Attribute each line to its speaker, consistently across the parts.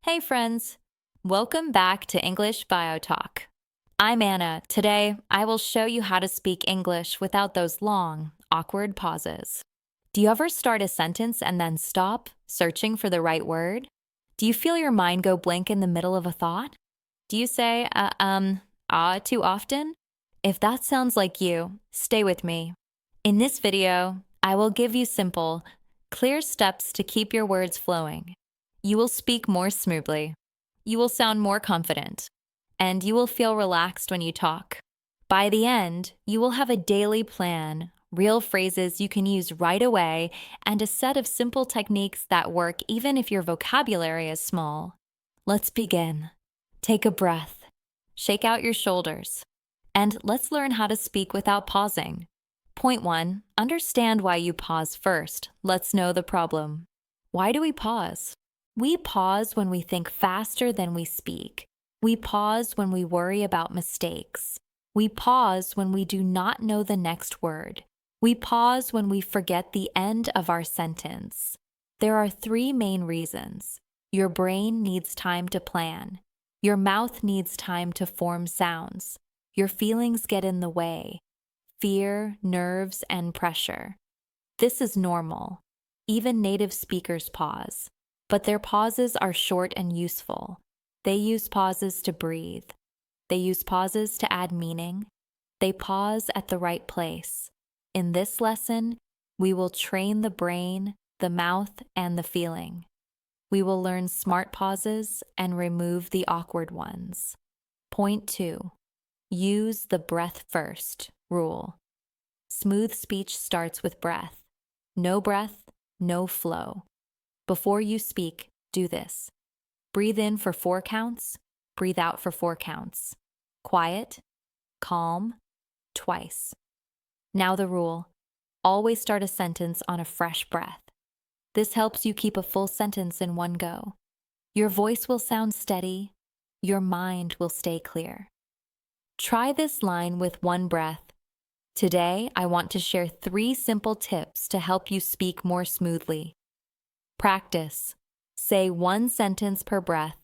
Speaker 1: Hey friends, welcome back to English Bio Talk. I'm Anna. Today, I will show you how to speak English without those long, awkward pauses. Do you ever start a sentence and then stop, searching for the right word? Do you feel your mind go blank in the middle of a thought? Do you say, too often? If that sounds like you, stay with me. In this video, I will give you simple, clear steps to keep your words flowing. You will speak more smoothly. You will sound more confident. And you will feel relaxed when you talk. By the end, you will have a daily plan, real phrases you can use right away, and a set of simple techniques that work even if your vocabulary is small. Let's begin. Take a breath. Shake out your shoulders. And let's learn how to speak without pausing. Point 1. Understand why you pause first. Let's know the problem. Why do we pause? We pause when we think faster than we speak. We pause when we worry about mistakes. We pause when we do not know the next word. We pause when we forget the end of our sentence. There are 3 main reasons. Your brain needs time to plan. Your mouth needs time to form sounds. Your feelings get in the way. Fear, nerves, and pressure. This is normal. Even native speakers pause. But their pauses are short and useful. They use pauses to breathe. They use pauses to add meaning. They pause at the right place. In this lesson, we will train the brain, the mouth, and the feeling. We will learn smart pauses and remove the awkward ones. Point 2. Use the breath first rule. Smooth speech starts with breath. No breath, no flow. Before you speak, do this. Breathe in for 4 counts, breathe out for 4 counts. Quiet, calm, twice. Now the rule. Always start a sentence on a fresh breath. This helps you keep a full sentence in one go. Your voice will sound steady. Your mind will stay clear. Try this line with one breath. Today, I want to share 3 simple tips to help you speak more smoothly. Practice. Say 1 sentence per breath.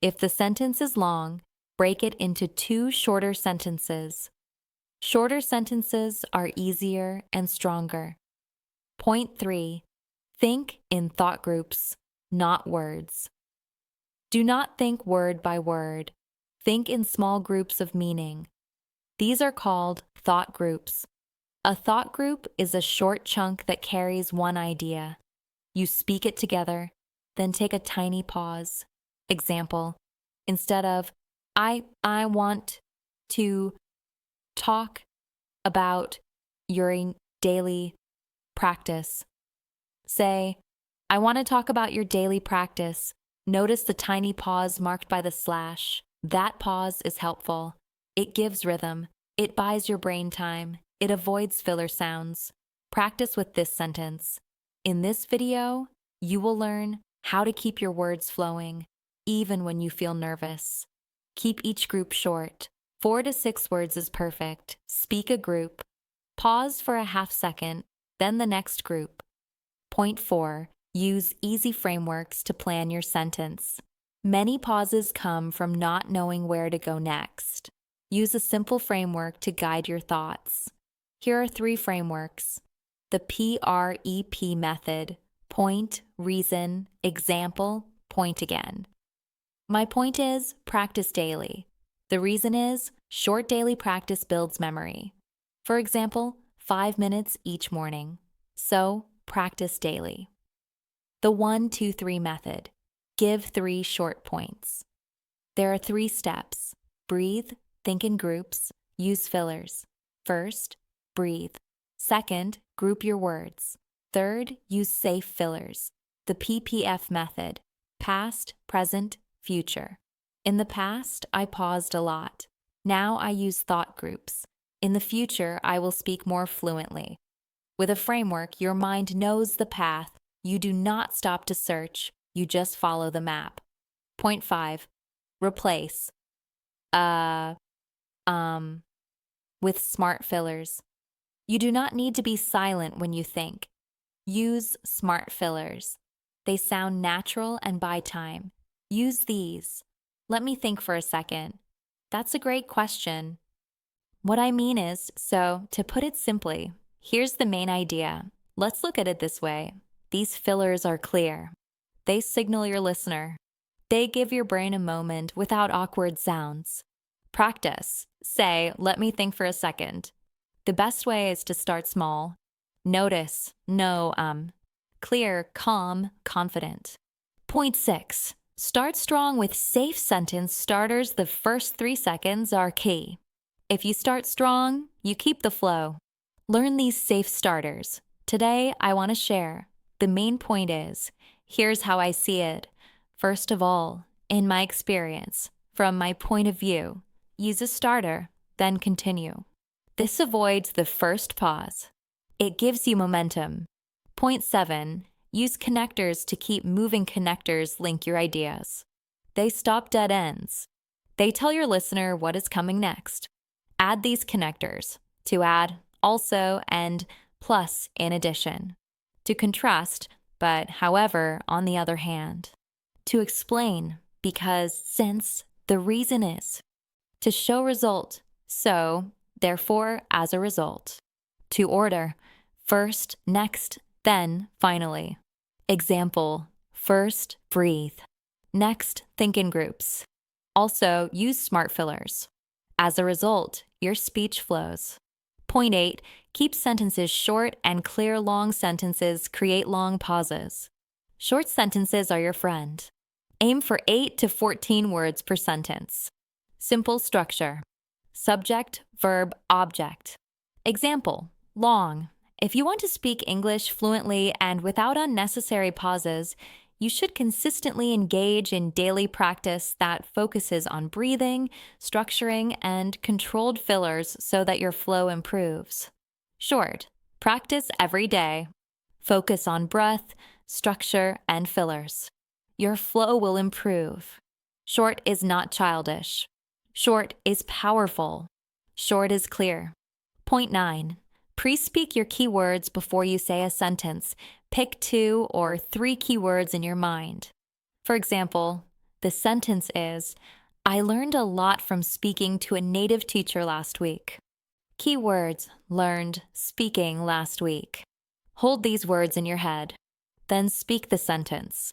Speaker 1: If the sentence is long, break it into 2 shorter sentences. Shorter sentences are easier and stronger. Point 3. Think in thought groups, not words. Do not think word by word. Think in small groups of meaning. These are called thought groups. A thought group is a short chunk that carries one idea. You speak it together, then take a tiny pause. Example, instead of, I want to talk about your daily practice. Say, I want to talk about your daily practice. Notice the tiny pause marked by the slash. That pause is helpful. It gives rhythm. It buys your brain time. It avoids filler sounds. Practice with this sentence. In this video, you will learn how to keep your words flowing, even when you feel nervous. Keep each group short. 4 to 6 words is perfect. Speak a group. Pause for a half second, then the next group. Point 4. Use easy frameworks to plan your sentence. Many pauses come from not knowing where to go next. Use a simple framework to guide your thoughts. Here are 3 frameworks. The PREP method. Point, reason, example, point again. My point is, practice daily. The reason is, short daily practice builds memory. For example, 5 minutes each morning. So, practice daily. The 1-2-3 method. Give 3 short points. There are 3 steps. Breathe, think in groups, use fillers. First, breathe. Second, group your words. Third, use safe fillers. The PPF method. Past, present, future. In the past, I paused a lot. Now I use thought groups. In the future, I will speak more fluently. With a framework, your mind knows the path. You do not stop to search. You just follow the map. Point 5. Replace. With smart fillers. You do not need to be silent when you think. Use smart fillers. They sound natural and buy time. Use these. Let me think for a second. That's a great question. What I mean is, to put it simply, here's the main idea. Let's look at it this way. These fillers are clear. They signal your listener. They give your brain a moment without awkward sounds. Practice. Say, let me think for a second. The best way is to start small. Notice, no, clear, calm, confident. Point 6. Start strong with safe sentence starters. The first 3 seconds are key. If you start strong, you keep the flow. Learn these safe starters. Today, I want to share. The main point is, here's how I see it. First of all, in my experience, from my point of view, use a starter, then continue. This avoids the first pause. It gives you momentum. Point 7. Use connectors to keep moving. Connectors link your ideas. They stop dead ends. They tell your listener what is coming next. Add these connectors. To add, also, and plus, in addition. To contrast, but however, on the other hand. To explain, because, since, the reason is. To show result, so, therefore, as a result. To order, first, next, then, finally. Example, first, breathe. Next, think in groups. Also, use smart fillers. As a result, your speech flows. Point 8, keep sentences short and clear. Long sentences create long pauses. Short sentences are your friend. Aim for 8 to 14 words per sentence. Simple structure. Subject, verb, object. Example, long. If you want to speak English fluently and without unnecessary pauses, you should consistently engage in daily practice that focuses on breathing, structuring, and controlled fillers so that your flow improves. Short. Practice every day. Focus on breath, structure, and fillers. Your flow will improve. Short is not childish. Short is powerful. Short is clear. Point 9. Pre-speak your keywords before you say a sentence. Pick 2 or 3 keywords in your mind. For example, the sentence is, I learned a lot from speaking to a native teacher last week. Keywords, learned, speaking last week. Hold these words in your head. Then speak the sentence.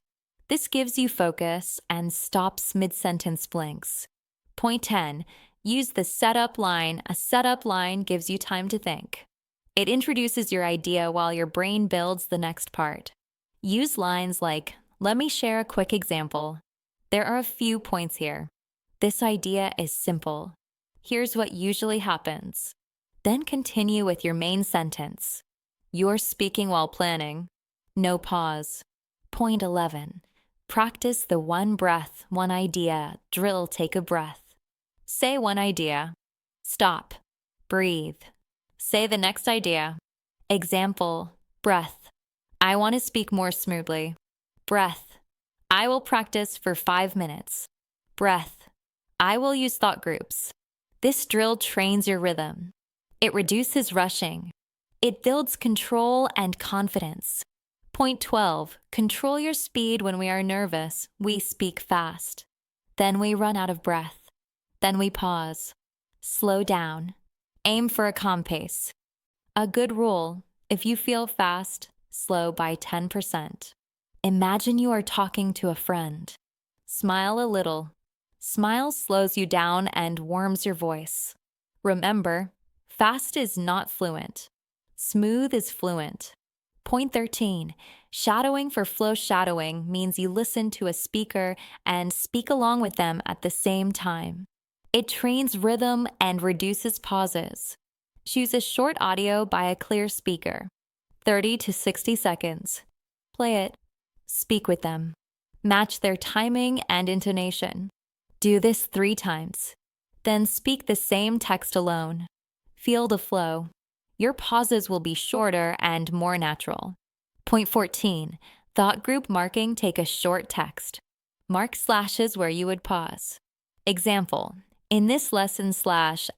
Speaker 1: This gives you focus and stops mid-sentence blinks. Point 10. Use the setup line. A setup line gives you time to think. It introduces your idea while your brain builds the next part. Use lines like, let me share a quick example. There are a few points here. This idea is simple. Here's what usually happens. Then continue with your main sentence. You're speaking while planning. No pause. Point 11. Practice the one breath, one idea. Drill, take a breath. Say one idea. Stop. Breathe. Say the next idea. Example, breath. I want to speak more smoothly. Breath. I will practice for 5 minutes. Breath. I will use thought groups. This drill trains your rhythm. It reduces rushing. It builds control and confidence. Point 12. Control your speed. When we are nervous, we speak fast. Then we run out of breath. Then we pause. Slow down. Aim for a calm pace. A good rule, if you feel fast, slow by 10%. Imagine you are talking to a friend. Smile a little. Smile slows you down and warms your voice. Remember, fast is not fluent. Smooth is fluent. Point 13. Shadowing for flow. Shadowing means you listen to a speaker and speak along with them at the same time. It trains rhythm and reduces pauses. Choose a short audio by a clear speaker. 30 to 60 seconds. Play it. Speak with them. Match their timing and intonation. Do this 3 times. Then speak the same text alone. Feel the flow. Your pauses will be shorter and more natural. Point 14. Thought group marking. Take a short text. Mark slashes where you would pause. Example. In this lesson /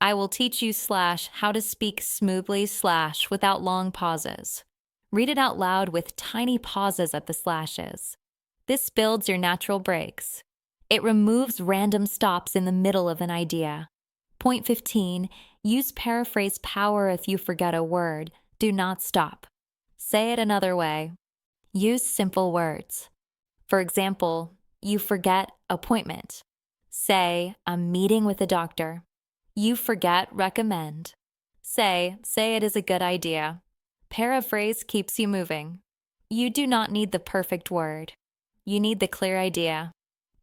Speaker 1: I will teach you / how to speak smoothly / without long pauses. Read it out loud with tiny pauses at the slashes. This builds your natural breaks. It removes random stops in the middle of an idea. Point 15, use paraphrase power if you forget a word. Do not stop. Say it another way. Use simple words. For example, you forget appointment. Say, a meeting with a doctor. You forget recommend. Say it is a good idea. Paraphrase keeps you moving. You do not need the perfect word. You need the clear idea.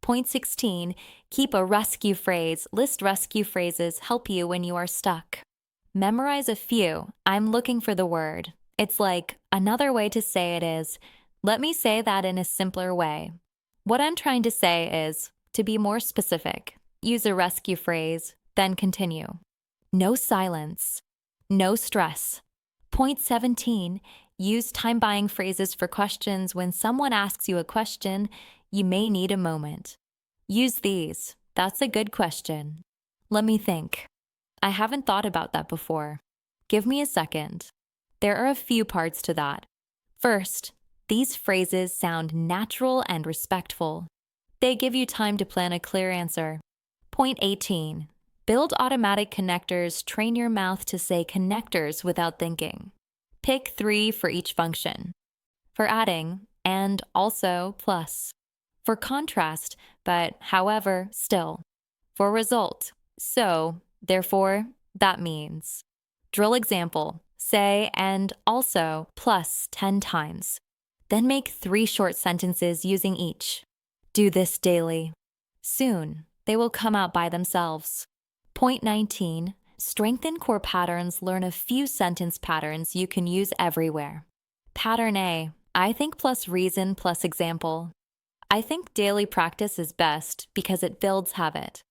Speaker 1: Point 16, keep a rescue phrase. List rescue phrases help you when you are stuck. Memorize a few. I'm looking for the word. It's like, another way to say it is, let me say that in a simpler way. What I'm trying to say is, to be more specific, use a rescue phrase, then continue. No silence. No stress. Point 17, use time-buying phrases for questions. When someone asks you a question, you may need a moment. Use these. That's a good question. Let me think. I haven't thought about that before. Give me a second. There are a few parts to that. First, these phrases sound natural and respectful. They give you time to plan a clear answer. Point 18. Build automatic connectors. Train your mouth to say connectors without thinking. Pick 3 for each function. For adding, and, also, plus. For contrast, but, however, still. For result, so, therefore, that means. Drill example. Say, and, also, plus 10 times. Then make 3 short sentences using each. Do this daily. Soon, they will come out by themselves. Point 19. Strengthen core patterns. Learn a few sentence patterns you can use everywhere. Pattern A. I think plus reason plus example. I think daily practice is best because it builds habit.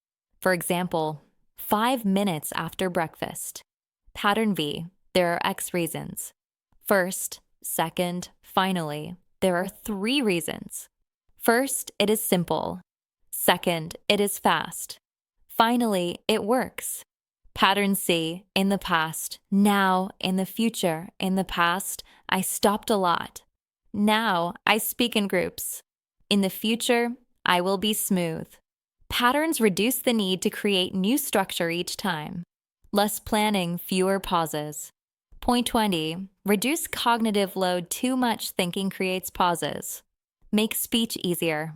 Speaker 1: For example, 5 minutes after breakfast. Pattern B. There are X reasons. First, second, finally, there are 3 reasons. First, it is simple. Second, it is fast. Finally, it works. Pattern C, in the past. Now, in the future. In the past, I stopped a lot. Now, I speak in groups. In the future, I will be smooth. Patterns reduce the need to create new structure each time. Less planning, fewer pauses. Point 20. Reduce cognitive load. Too much thinking creates pauses. Make speech easier.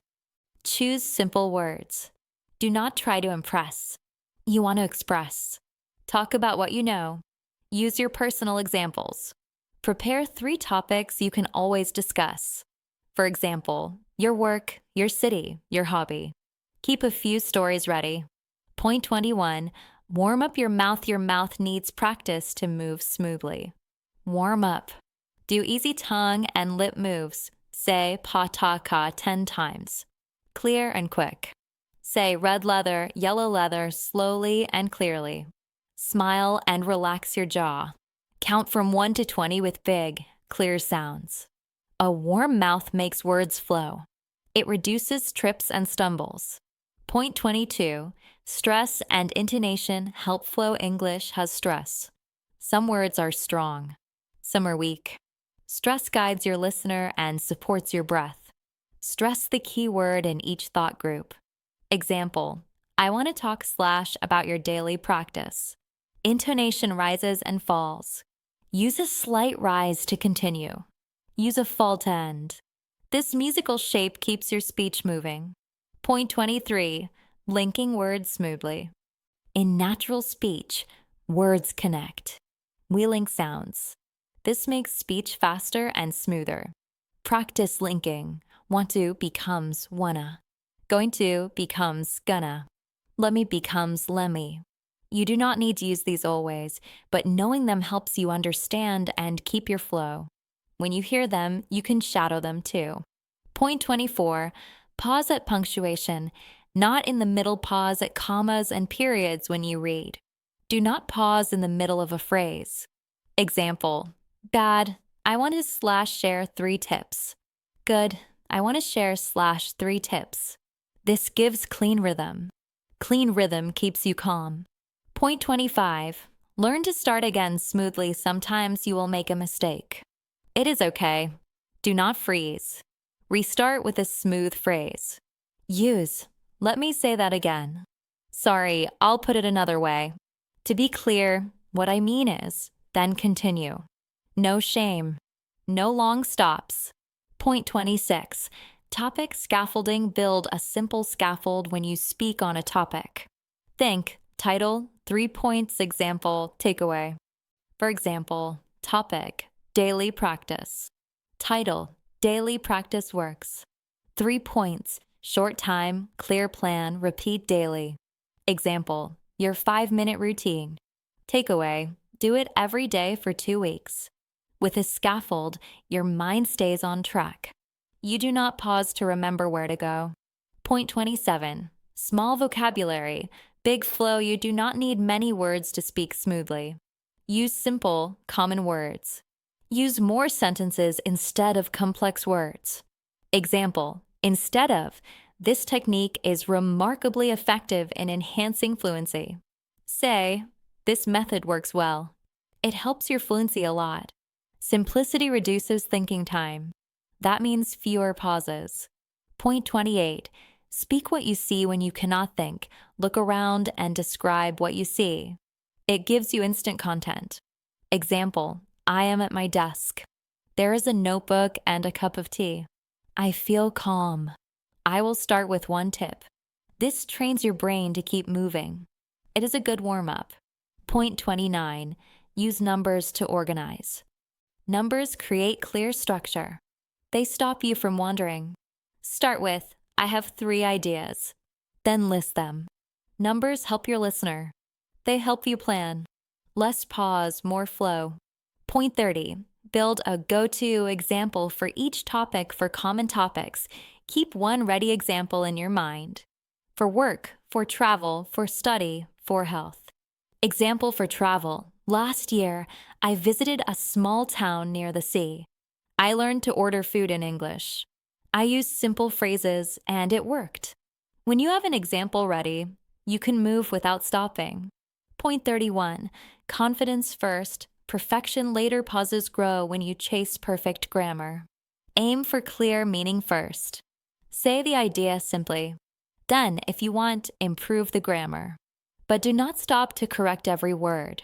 Speaker 1: Choose simple words. Do not try to impress. You want to express. Talk about what you know. Use your personal examples. Prepare 3 topics you can always discuss. For example, your work, your city, your hobby. Keep a few stories ready. Point 21. Warm up your mouth. Your mouth needs practice to move smoothly. Warm up. Do easy tongue and lip moves. Say pa ta ka 10 times. Clear and quick. Say red leather, yellow leather slowly and clearly. Smile and relax your jaw. Count from 1 to 20 with big, clear sounds. A warm mouth makes words flow. It reduces trips and stumbles. Point 22. Stress and intonation help flow. English has stress. Some words are strong. Some are weak. Stress guides your listener and supports your breath. Stress the key word in each thought group. Example, I want to talk / about your daily practice. Intonation rises and falls. Use a slight rise to continue. Use a fall to end. This musical shape keeps your speech moving. Point 23. Linking words smoothly. In natural speech, words connect. We link sounds. This makes speech faster and smoother. Practice linking. Want to becomes wanna. Going to becomes gonna. Let me becomes lemmy. You do not need to use these always, but knowing them helps you understand and keep your flow. When you hear them, you can shadow them too. Point 24. Pause at punctuation. Not in the middle. Pause at commas and periods when you read. Do not pause in the middle of a phrase. Example, bad, I want to / share 3 tips. Good, I want to share / 3 tips. This gives clean rhythm. Clean rhythm keeps you calm. Point 25. Learn to start again smoothly. Sometimes you will make a mistake. It is okay. Do not freeze. Restart with a smooth phrase. Use Let me say that again. Sorry, I'll put it another way. To be clear, what I mean is, then continue. No shame. No long stops. Point 26. Topic scaffolding. Build a simple scaffold when you speak on a topic. Think, title, 3 points, example, takeaway. For example, topic, daily practice. Title, daily practice works. 3 points, short time, clear plan, repeat daily. Example, your 5-minute routine. Takeaway, do it every day for 2 weeks. With a scaffold, your mind stays on track. You do not pause to remember where to go. Point 27. Small vocabulary, big flow. You do not need many words to speak smoothly. Use simple, common words. Use more sentences instead of complex words. Example, instead of, this technique is remarkably effective in enhancing fluency. Say, this method works well. It helps your fluency a lot. Simplicity reduces thinking time. That means fewer pauses. Point 28. Speak what you see when you cannot think. Look around and describe what you see. It gives you instant content. Example, I am at my desk. There is a notebook and a cup of tea. I feel calm. I will start with one tip. This trains your brain to keep moving. It is a good warm-up. Point 29. Use numbers to organize. Numbers create clear structure. They stop you from wandering. Start with, I have 3 ideas. Then list them. Numbers help your listener. They help you plan. Less pause, more flow. Point 30. Build a go-to example for each topic. For common topics, keep one ready example in your mind. For work, for travel, for study, for health. Example for travel. Last year, I visited a small town near the sea. I learned to order food in English. I used simple phrases and it worked. When you have an example ready, you can move without stopping. Point 31. Confidence first, perfection later. Pauses grow when you chase perfect grammar. Aim for clear meaning first. Say the idea simply. Then, if you want, improve the grammar. But do not stop to correct every word.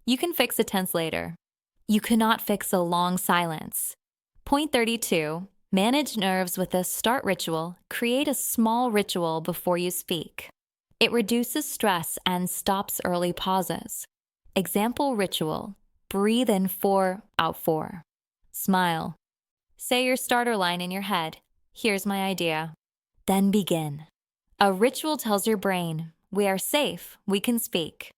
Speaker 1: You can fix a tense later. You cannot fix a long silence. Point 32. Manage nerves with a start ritual. Create a small ritual before you speak. It reduces stress and stops early pauses. Example ritual. Breathe in 4, out 4. Smile. Say your starter line in your head. Here's my idea. Then begin. A ritual tells your brain, we are safe, we can speak.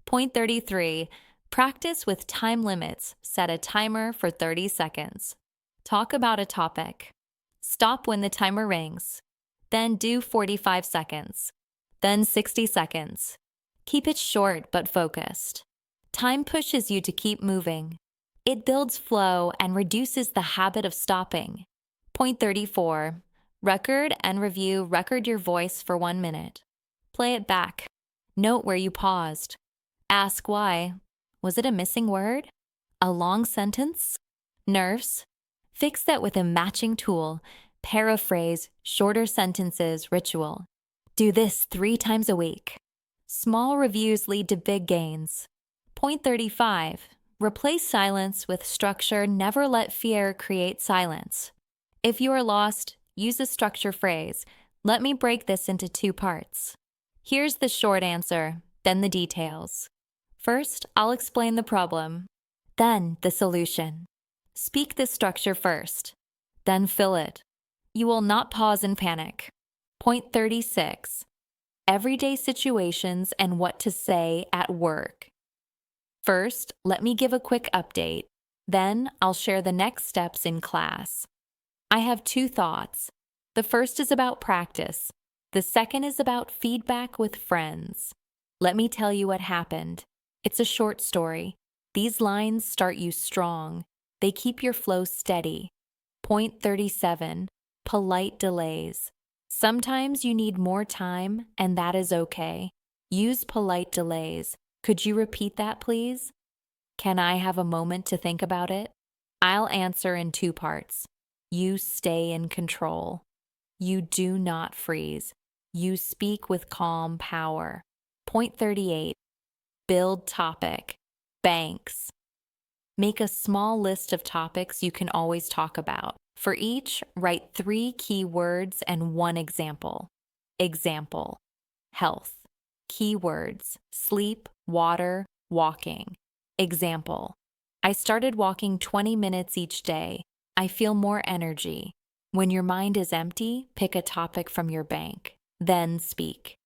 Speaker 1: Point 33. Practice with time limits. Set a timer for 30 seconds. Talk about a topic. Stop when the timer rings. Then do 45 seconds. Then 60 seconds. Keep it short but focused. Time pushes you to keep moving. It builds flow and reduces the habit of stopping. Point 34. Record and review. Record your voice for 1 minute. Play it back. Note where you paused. Ask why. Was it a missing word? A long sentence? Nerves? Fix that with a matching tool. Paraphrase, shorter sentences, ritual. Do this 3 times a week. Small reviews lead to big gains. Point 35. Replace silence with structure. Never let fear create silence. If you are lost, use a structure phrase. Let me break this into 2 parts. Here's the short answer, then the details. First, I'll explain the problem, then the solution. Speak the structure first, then fill it. You will not pause and panic. Point 36. Everyday situations and what to say at work. First, let me give a quick update. Then, I'll share the next steps in class. I have 2 thoughts. The first is about practice. The second is about feedback with friends. Let me tell you what happened. It's a short story. These lines start you strong. They keep your flow steady. Point 37. Polite delays. Sometimes you need more time, and that is okay. Use polite delays. Could you repeat that, please? Can I have a moment to think about it? I'll answer in 2 parts. You stay in control. You do not freeze. You speak with calm power. Point 38. Build topic. Banks. Make a small list of topics you can always talk about. For each, write 3 key words and 1 example. Example: health. Keywords: sleep, water, walking. Example: I started walking 20 minutes each day. I feel more energy. When your mind is empty, pick a topic from your bank. Then speak.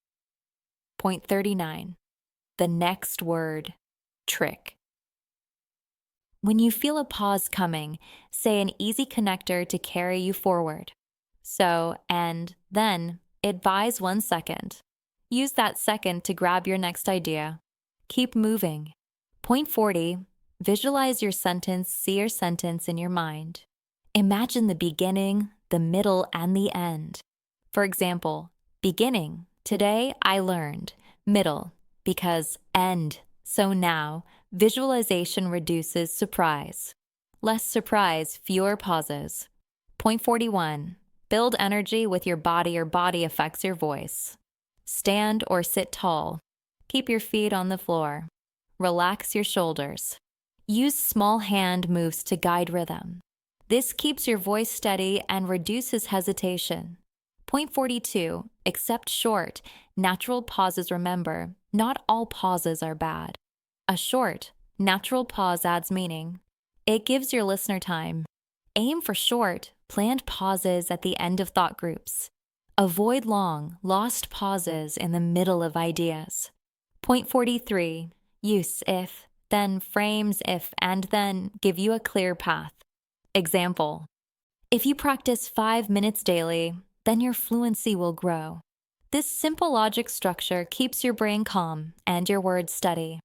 Speaker 1: Point 39. The next word. Trick. When you feel a pause coming, say an easy connector to carry you forward. So, and, then, it buys 1 second. Use that second to grab your next idea. Keep moving. Point 40. Visualize your sentence, see your sentence in your mind. Imagine the beginning, the middle, and the end. For example, beginning: today I learned. Middle: because end. So now, visualization reduces surprise. Less surprise, fewer pauses. Point 41. Build energy with your body. Your body affects your voice. Stand or sit tall. Keep your feet on the floor. Relax your shoulders. Use small hand moves to guide rhythm. This keeps your voice steady and reduces hesitation. Point 42. Accept short, natural pauses. Remember, not all pauses are bad. A short, natural pause adds meaning. It gives your listener time. Aim for short, planned pauses at the end of thought groups. Avoid long, lost pauses in the middle of ideas. Point 43. Use if, then frames if and then give you a clear path. Example: if you practice 5 minutes daily, then your fluency will grow. This simple logic structure keeps your brain calm and your words steady.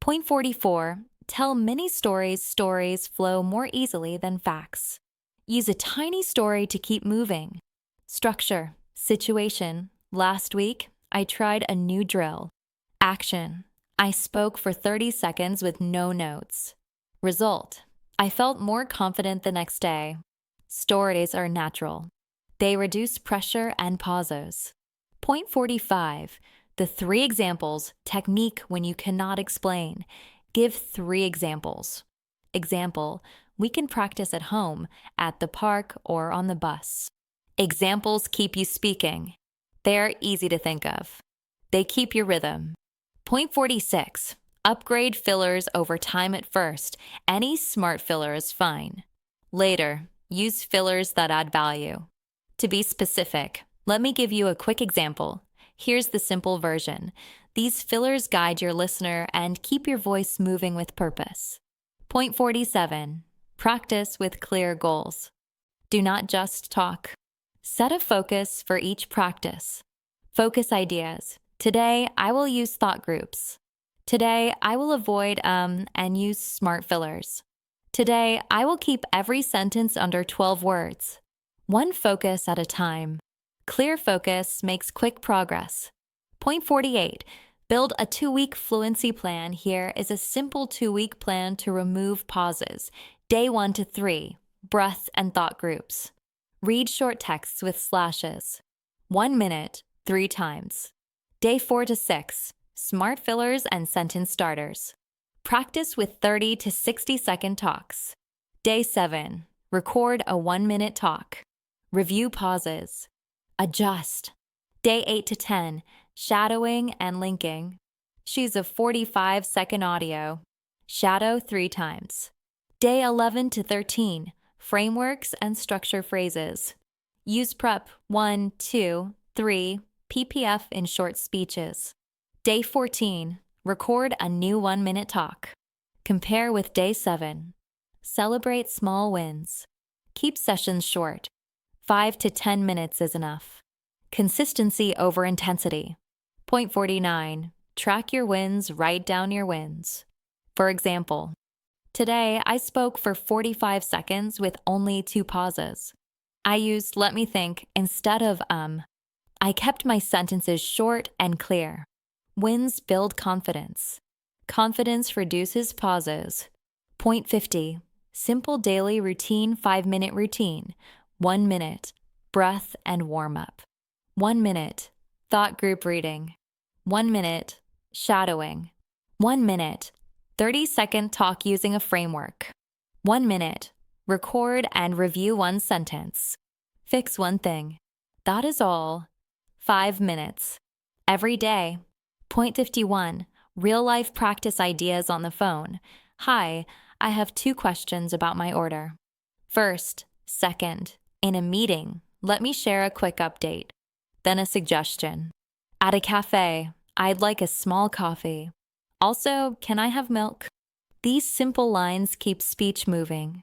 Speaker 1: Point 44. Tell many stories. Stories flow more easily than facts. Use a tiny story to keep moving. Structure: situation: last week, I tried a new drill. Action: I spoke for 30 seconds with no notes. Result: I felt more confident the next day. Stories are natural. They reduce pressure and pauses. Point 45. The 3 examples technique. When you cannot explain, give 3 examples. Example: we can practice at home, at the park, or on the bus. Examples keep you speaking. They're easy to think of. They keep your rhythm. Point 46. Upgrade fillers over time. At first, any smart filler is fine. Later, use fillers that add value. To be specific, let me give you a quick example. Here's the simple version. These fillers guide your listener and keep your voice moving with purpose. Point 47. Practice with clear goals. Do not just talk. Set a focus for each practice. Focus ideas. Today, I will use thought groups. Today, I will avoid and use smart fillers. Today, I will keep every sentence under 12 words. One focus at a time. Clear focus makes quick progress. Point 48. Build a 2-week fluency plan. Here is a simple 2-week plan to remove pauses. Day 1 to 3, breath and thought groups. Read short texts with slashes. 1 minute, 3 times. Day 4 to 6, smart fillers and sentence starters. Practice with 30 to 60-second talks. Day 7, record a 1-minute talk. Review pauses. Adjust. Day 8 to 10, shadowing and linking. Choose a 45-second audio. Shadow 3 times. Day 11 to 13, frameworks and structure phrases. Use prep 1, 2, 3, PPF in short speeches. Day 14, record a new 1-minute talk. Compare with day 7. Celebrate small wins. Keep sessions short. 5 to 10 minutes is enough. Consistency over intensity. Point 49. Track your wins. Write down your wins. For example, today I spoke for 45 seconds with only 2 pauses. I used "let me think" instead of I kept my sentences short and clear. Wins build confidence. Confidence reduces pauses. Point 50. Simple daily routine. 5-minute routine. 1 minute. Breath and warm up. 1 minute. Thought group reading. 1 minute. Shadowing. 1 minute. 30-second talk using a framework. 1 minute. Record and review one sentence. Fix one thing. That is all. 5 minutes. Every day. Point 51. Real-life practice ideas on the phone. Hi, I have 2 questions about my order. First, second, in a meeting, let me share a quick update. Then a suggestion. At a cafe, I'd like a small coffee. Also, can I have milk? These simple lines keep speech moving.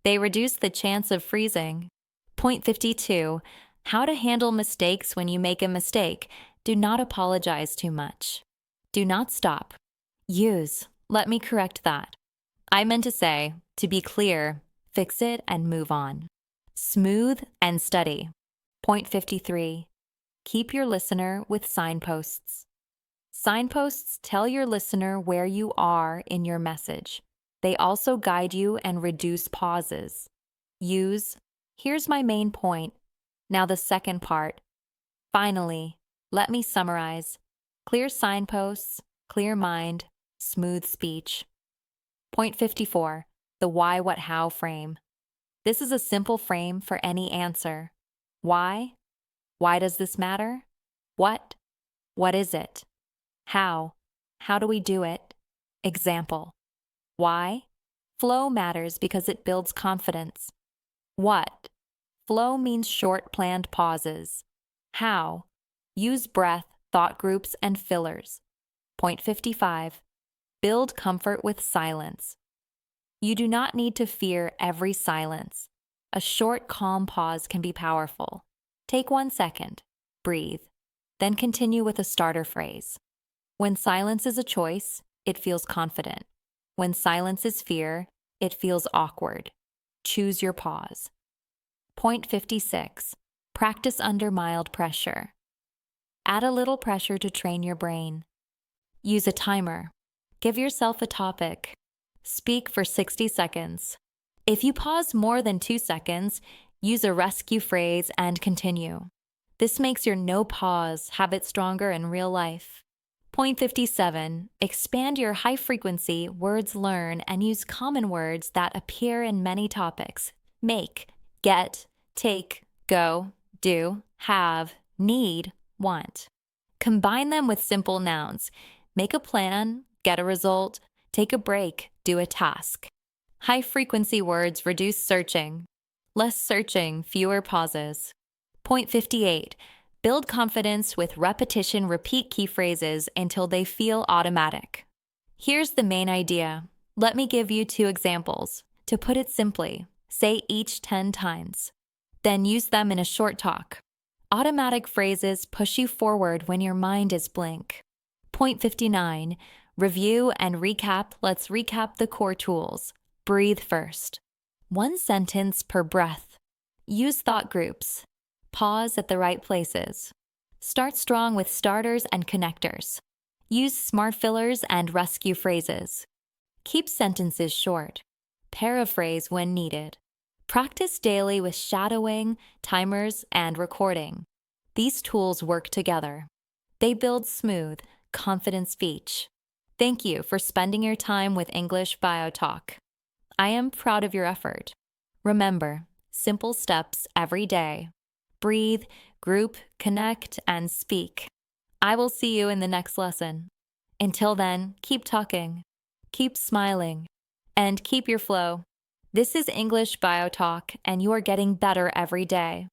Speaker 1: They reduce the chance of freezing. Point 52. How to handle mistakes when you make a mistake. Do not apologize too much. Do not stop. Use. Let me correct that. I meant to say, to be clear, fix it and move on. Smooth and steady. Point 53. Keep your listener with signposts. Signposts tell your listener where you are in your message. They also guide you and reduce pauses. Use, here's my main point. Now the second part. Finally, let me summarize. Clear signposts, clear mind, smooth speech. Point 54. The why, what, how frame. This is a simple frame for any answer. Why? Why does this matter? What? What is it? How? How do we do it? Example. Why? Flow matters because it builds confidence. What? Flow means short, planned pauses. How? Use breath, thought groups, and fillers. Point 55. Build comfort with silence. You do not need to fear every silence. A short, calm pause can be powerful. Take 1 second, breathe, then continue with a starter phrase. When silence is a choice, it feels confident. When silence is fear, it feels awkward. Choose your pause. Point 56. Practice under mild pressure. Add a little pressure to train your brain. Use a timer. Give yourself a topic. Speak for 60 seconds. If you pause more than 2 seconds, use a rescue phrase and continue. This makes your no pause habit stronger in real life. Point 57. Expand your high-frequency words learn and use common words that appear in many topics. Make, get, take, go, do, have, need, want. Combine them with simple nouns. Make a plan, get a result, take a break, do a task. High-frequency words reduce searching. Less searching, fewer pauses. Point 58. Build confidence with repetition. Repeat key phrases until they feel automatic. Here's the main idea. Let me give you 2 examples. To put it simply, say each 10 times. Then use them in a short talk. Automatic phrases push you forward when your mind is blank. Point 59. Review and recap. Let's recap the core tools. Breathe first. 1 sentence per breath. Use thought groups. Pause at the right places. Start strong with starters and connectors. Use smart fillers and rescue phrases. Keep sentences short. Paraphrase when needed. Practice daily with shadowing, timers, and recording. These tools work together. They build smooth, confident speech. Thank you for spending your time with English Bio Talk. I am proud of your effort. Remember, simple steps every day. Breathe, group, connect, and speak. I will see you in the next lesson. Until then, keep talking, keep smiling, and keep your flow. This is English Bio Talk, and you are getting better every day.